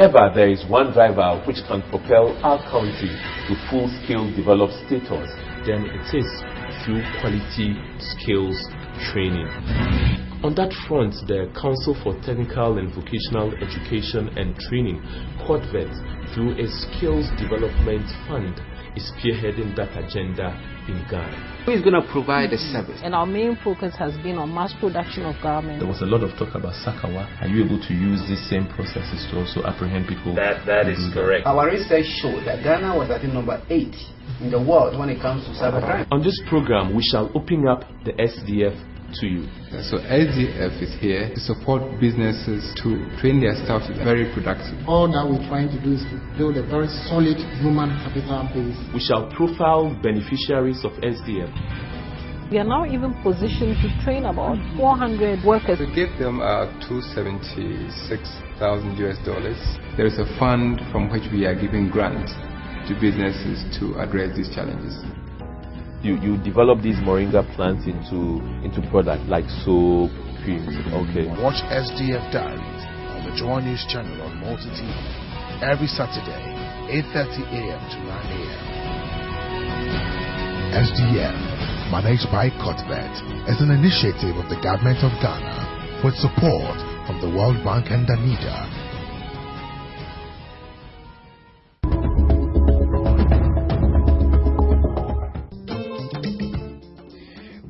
ever there is one driver which can propel our country to full-scale developed status, then it is through quality skills training. On that front, the Council for Technical and Vocational Education and Training, KAD, through a Skills Development Fund, is spearheading that agenda in Ghana. Who is going to provide the service? And our main focus has been on mass production of garments. There was a lot of talk about Sakawa. Are you able to use these same processes to also apprehend people? That is correct. Our research showed that Ghana was at number 8 in the world when it comes to cybercrime. On this program, we shall open up the SDF to you. So SDF is here to support businesses to train their staff to be very productive. All that we're trying to do is to build a very solid human capital base. We shall profile beneficiaries of SDF. We are now even positioned to train about 400 workers. To give them $276,000 US. There is a fund from which we are giving grants to businesses to address these challenges. You develop these moringa plants into product like soap, creams. Okay. Watch SDF Diaries on the Joy News channel on Multi TV every Saturday, 8:30 a.m. to 9 a.m. SDF, managed by KAD, is an initiative of the government of Ghana with support from the World Bank and Danida.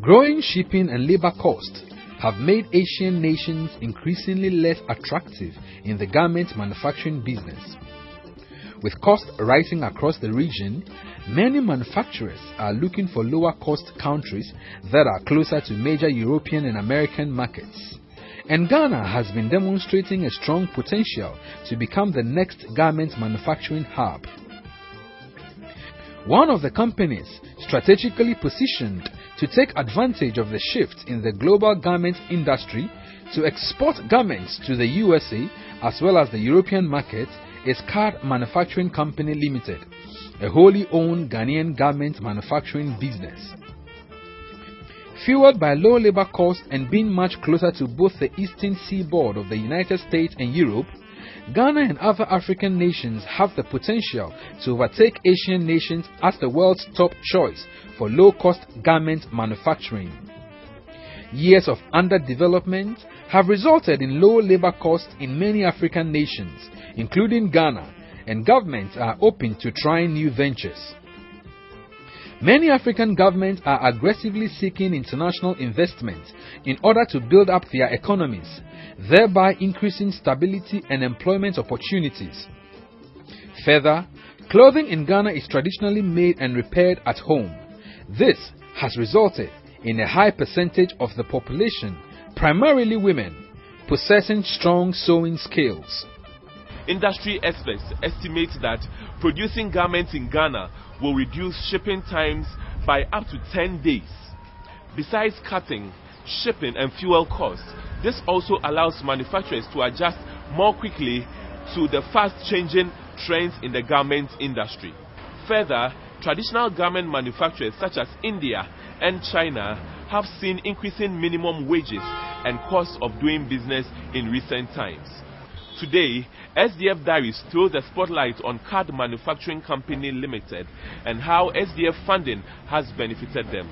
Growing shipping and labor costs have made Asian nations increasingly less attractive in the garment manufacturing business. With costs rising across the region, many manufacturers are looking for lower-cost countries that are closer to major European and American markets. And Ghana has been demonstrating a strong potential to become the next garment manufacturing hub. One of the companies strategically positioned to take advantage of the shift in the global garment industry to export garments to the USA as well as the European market is KAD Manufacturing Company Limited, a wholly owned Ghanaian garment manufacturing business. Fueled by low labor costs and being much closer to both the eastern seaboard of the United States and Europe, Ghana and other African nations have the potential to overtake Asian nations as the world's top choice for low-cost garment manufacturing. Years of underdevelopment have resulted in low labor costs in many African nations, including Ghana, and governments are open to trying new ventures. Many African governments are aggressively seeking international investment in order to build up their economies, thereby increasing stability and employment opportunities. Further, clothing in Ghana is traditionally made and repaired at home. This has resulted in a high percentage of the population, primarily women, possessing strong sewing skills. Industry experts estimate that producing garments in Ghana will reduce shipping times by up to 10 days. Besides cutting, shipping and fuel costs, this also allows manufacturers to adjust more quickly to the fast-changing trends in the garment industry. Further, traditional garment manufacturers such as India and China have seen increasing minimum wages and costs of doing business in recent times. Today, SDF Diaries throws the spotlight on KAD Manufacturing Company Limited and how SDF funding has benefited them.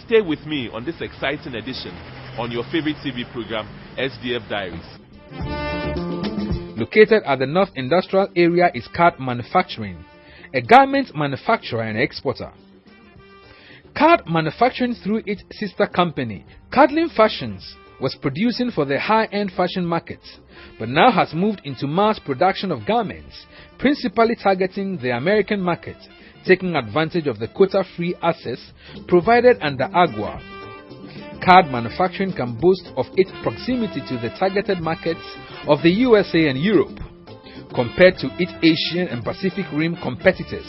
Stay with me on this exciting edition on your favorite TV program, SDF Diaries. Located at the North Industrial Area is KAD Manufacturing, a garment manufacturer and exporter. KAD Manufacturing, through its sister company, Cadlin Fashions, was producing for the high-end fashion markets, but now has moved into mass production of garments, principally targeting the American market, taking advantage of the quota-free access provided under AGWA. KAD Manufacturing can boast of its proximity to the targeted markets of the USA and Europe, compared to its Asian and Pacific Rim competitors.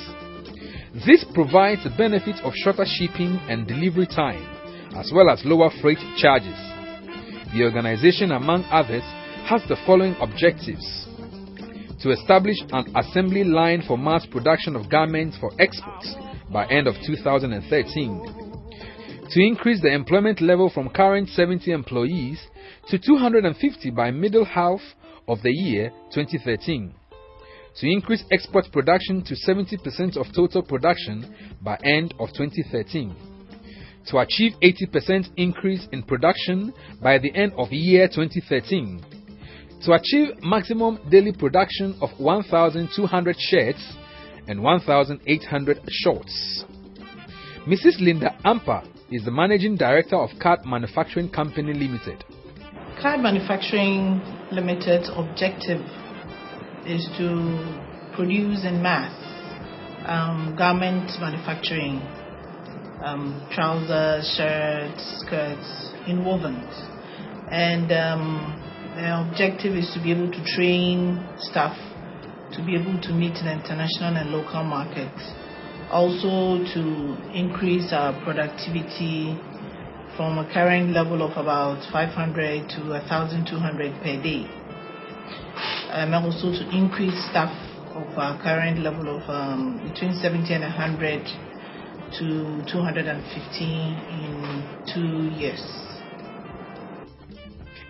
This provides the benefits of shorter shipping and delivery time, as well as lower freight charges. The organization, among others, has the following objectives: to establish an assembly line for mass production of garments for exports by end of 2013, to increase the employment level from current 70 employees to 250 by middle half of the year 2013, to increase export production to 70% of total production by end of 2013, to achieve 80% increase in production by the end of year 2013, to achieve maximum daily production of 1,200 shirts and 1,800 shorts. Mrs. Linda Amper is the Managing Director of KAD Manufacturing Company Limited. KAD Manufacturing Limited's objective is to produce en masse garment manufacturing, trousers, shirts, skirts, interwovens, and the objective is to be able to train staff to be able to meet the international and local markets, also to increase our productivity from a current level of about 500 to 1,200 per day, and also to increase staff of our current level of between 70 and 100 to 250 in 2 years.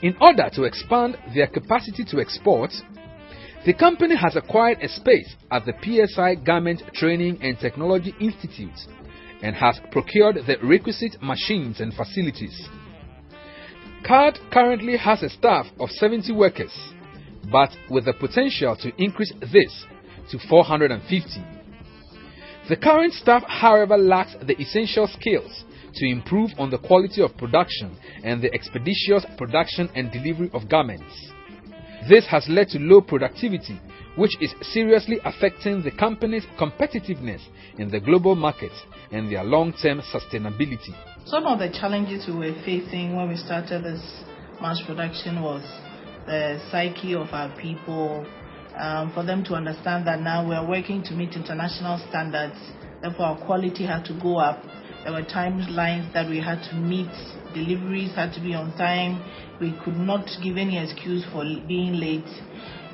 In order to expand their capacity to export, the company has acquired a space at the PSI Garment Training and Technology Institute and has procured the requisite machines and facilities. KAD currently has a staff of 70 workers, but with the potential to increase this to 450. The current staff, however, lacks the essential skills to improve on the quality of production and the expeditious production and delivery of garments. This has led to low productivity, which is seriously affecting the company's competitiveness in the global market and their long-term sustainability. Some of the challenges we were facing when we started this mass production was the psyche of our people, for them to understand that now we are working to meet international standards, therefore our quality had to go up. There were timelines that we had to meet, deliveries had to be on time, we could not give any excuse for being late.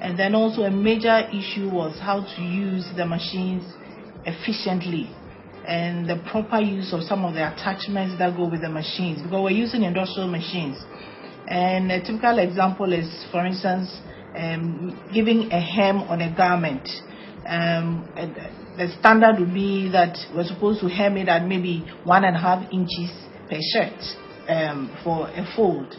And then also a major issue was how to use the machines efficiently and the proper use of some of the attachments that go with the machines, because we're using industrial machines. And a typical example is, for instance, giving a hem on a garment. The standard would be that we're supposed to hem it at maybe 1.5 inches per shirt for a fold.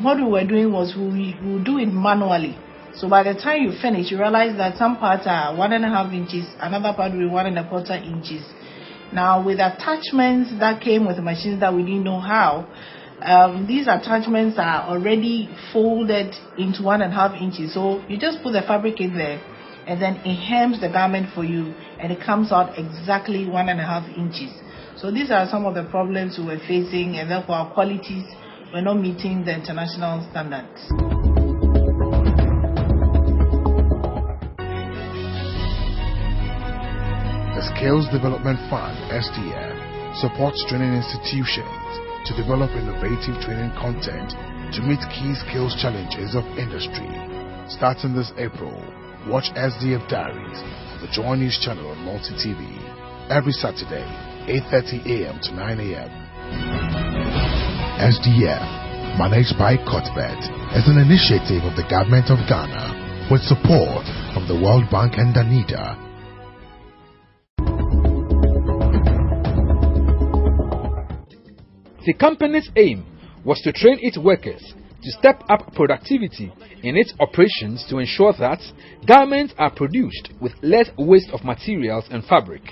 What we were doing was we would do it manually. So by the time you finish, you realize that some parts are 1.5 inches, another part will be 1.25 inches. Now with attachments that came with the machines that we didn't know how, these attachments are already folded into 1.5 inches. So you just put the fabric in there and then it hems the garment for you and it comes out exactly 1.5 inches. So these are some of the problems we were facing, and therefore our qualities were not meeting the international standards. The Skills Development Fund, SDF, supports training institutions to develop innovative training content to meet key skills challenges of industry. Starting this April, watch SDF Diaries on the Joy News channel on Multi TV every Saturday, 8:30 a.m. to 9 a.m. SDF, managed by Cuthbert, is an initiative of the Government of Ghana with support from the World Bank and Danida. The company's aim was to train its workers to step up productivity in its operations to ensure that garments are produced with less waste of materials and fabric.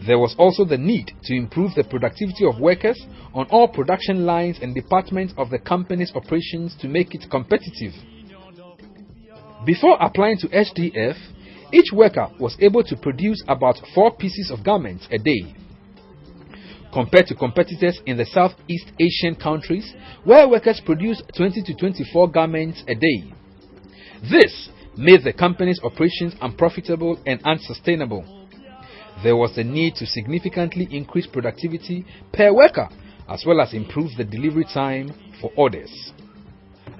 There was also the need to improve the productivity of workers on all production lines and departments of the company's operations to make it competitive. Before applying to HDF, each worker was able to produce about 4 pieces of garments a day, compared to competitors in the Southeast Asian countries where workers produce 20 to 24 garments a day. This made the company's operations unprofitable and unsustainable. There was a need to significantly increase productivity per worker as well as improve the delivery time for orders.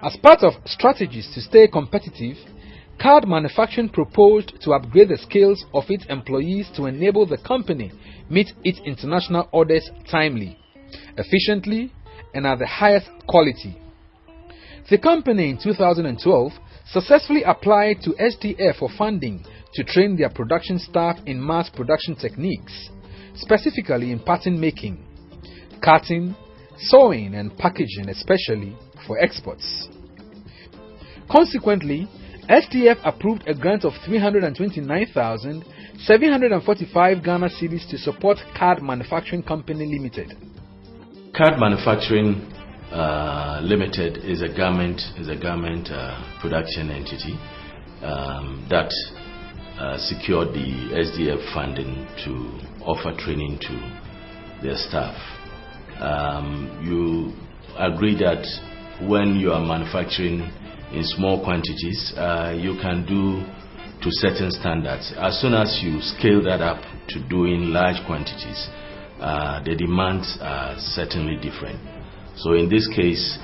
As part of strategies to stay competitive, KAD Manufacturing proposed to upgrade the skills of its employees to enable the company meet its international orders timely, efficiently, and at the highest quality. The company in 2012 successfully applied to SDF for funding to train their production staff in mass production techniques, specifically in pattern making, cutting, sewing and packaging, especially for exports. Consequently, SDF approved a grant of 329,745 Ghana cedis to support KAD Manufacturing Company Limited. KAD Manufacturing Limited is a garment production entity that secured the SDF funding to offer training to their staff. You agree that when you are manufacturing in small quantities, you can do to certain standards. As soon as you scale that up to doing large quantities, the demands are certainly different. So in this case,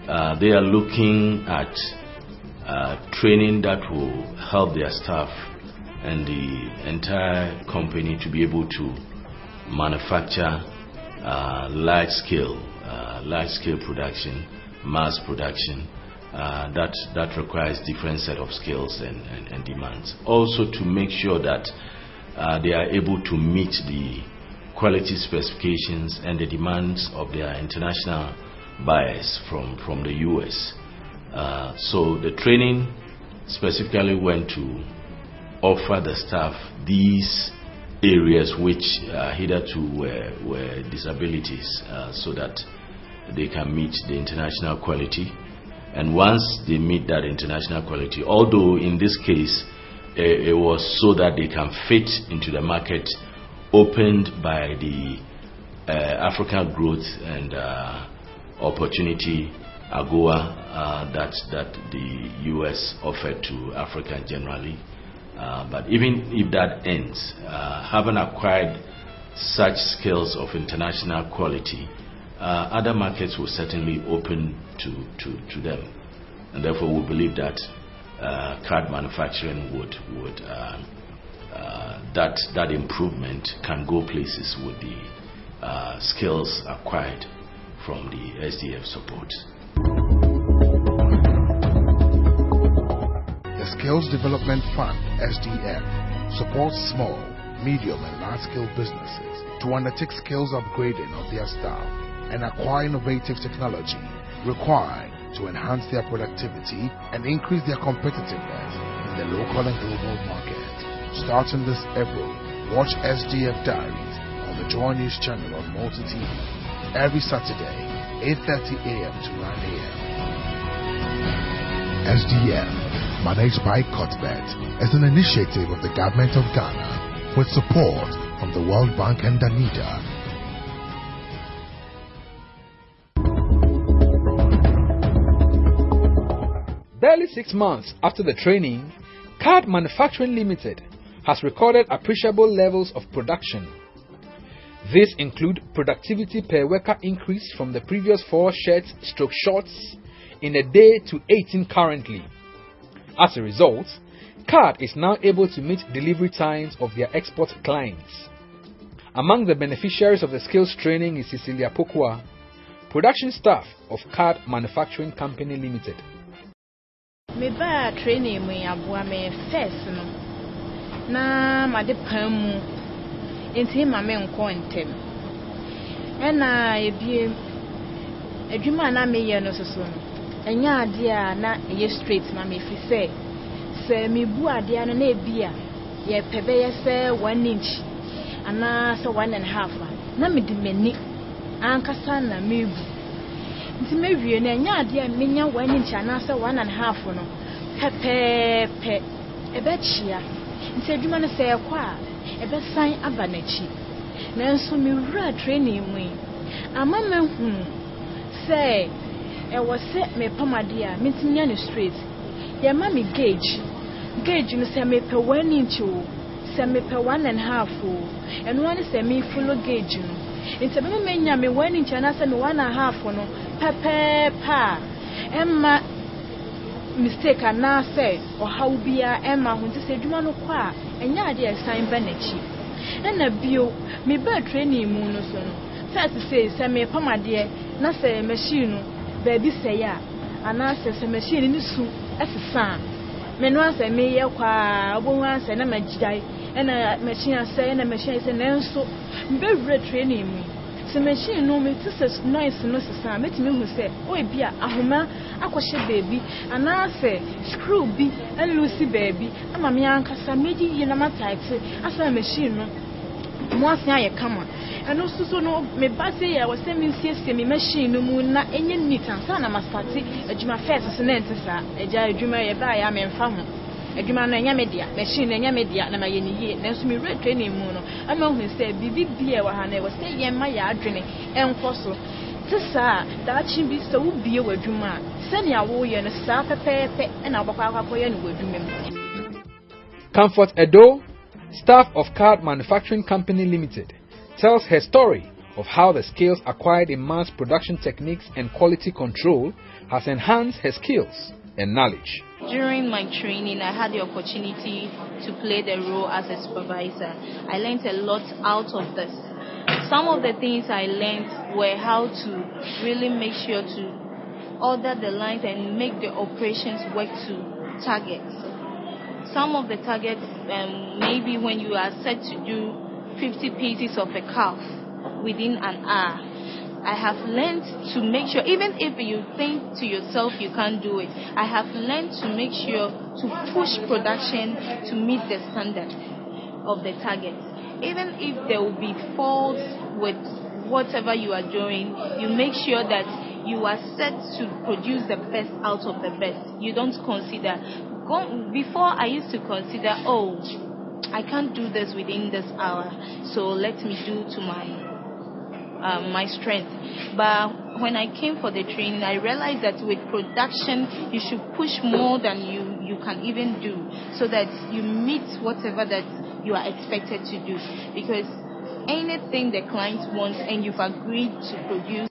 they are looking at training that will help their staff and the entire company to be able to manufacture large scale production, mass production. That requires different set of skills and demands. Also to make sure that they are able to meet the quality specifications and the demands of their international buyers from the US. So the training specifically went to offer the staff these areas which hitherto were disabilities, so that they can meet the international quality. And once they meet that international quality, although in this case it was so that they can fit into the market opened by the African Growth and Opportunity AGOA that the US offered to Africa generally. But even if that ends, having acquired such skills of international quality, other markets will certainly open to them, and therefore we believe that KAD manufacturing would that improvement can go places with the skills acquired from the SDF support. The Skills Development Fund (SDF) supports small, medium, and large-scale businesses to undertake skills upgrading of their staff and acquire innovative technology required to enhance their productivity and increase their competitiveness in the local and global market. Starting this April, watch SDF Diaries on the Joy News channel on Multi TV every Saturday, 8:30 a.m. to 9 a.m. SDF, managed by Cuthbert, is an initiative of the Government of Ghana with support from the World Bank and Danida. Barely 6 months after the training, KAD Manufacturing Limited has recorded appreciable levels of production. These include productivity per worker increase from the previous 4 shirts/shorts in a day to 18 currently. As a result, KAD is now able to meet delivery times of their export clients. Among the beneficiaries of the skills training is Cecilia Pokwa, production staff of KAD Manufacturing Company Limited. Me ba training me aboa me first no na ma de pam enti ma me nko ntem ena ebie adwuma na me ye no soso no enya ade a na ye straight ma me fi se me bu ade no na ebia ye pebe ye se 1 inch ana se 1.5 na me di mani ankasa na me bu nti me wie na enya ade a menya 1 inch ana se 1.5 no pepe ebe chia nti adwuma no se ekwa ebe san aba na chi na nso me wura training mu ama me hu se e wo se me pamade a metinya no straight ye ma me gauge no se me pe 1 inch o se me pe 1.5 o eno ane se me follow gauge no nti be me nya me 1 inch na se me 1.5 no pepe pa emma mistake na say or how bia emma hu se dwuma no kwa enya ade esan ba na chi na bio me ba training mu no so no say me pamade na say machine no ba bi say ya ana say machine ni su Essa me no answer me ye kwa obo answer na magidai na machine answer na machine say nenso mbe training mu se machine no me tse noise no sesa metimi hu say o e bia ahoma akwhye baby ana say screw bi and lucy baby ama me ankasa meji yi na mataite asa machine no mo asia ye kama eno suso no me ba say ya wose me siesie me machine no mu na enye neat ansa na mastati adwuma first se na ntesa eja adwuma ye ba ya me mfa ho adwuma no enya media machine enya media na maye ni yie nanso me re training mu no ama hu say bibi bia wa ha na wose ye ma ya adwene enko so tisa da chi bi so ubie wadwuma sani awo ye no sa pepepe na obakwa akwakoye no wadwuma mu. Comfort Edo, staff of KAD Manufacturing Company Limited, tells her story of how the skills acquired in mass production techniques and quality control has enhanced her skills and knowledge. During my training, I had the opportunity to play the role as a supervisor. I learned a lot out of this. Some of the things I learned were how to really make sure to order the lines and make the operations work to targets. Some of the targets, maybe when you are set to do 50 pieces of a calf within an hour, I have learned to make sure, even if you think to yourself you can't do it, I have learned to make sure to push production to meet the standard of the target. Even if there will be faults with whatever you are doing, you make sure that you are set to produce the best out of the best. You don't consider. Before I used to consider, oh, I can't do this within this hour, so let me do to my strength. But when I came for the training, I realized that with production, you should push more than you can even do, so that you meet whatever that you are expected to do. Because anything the client wants and you've agreed to produce,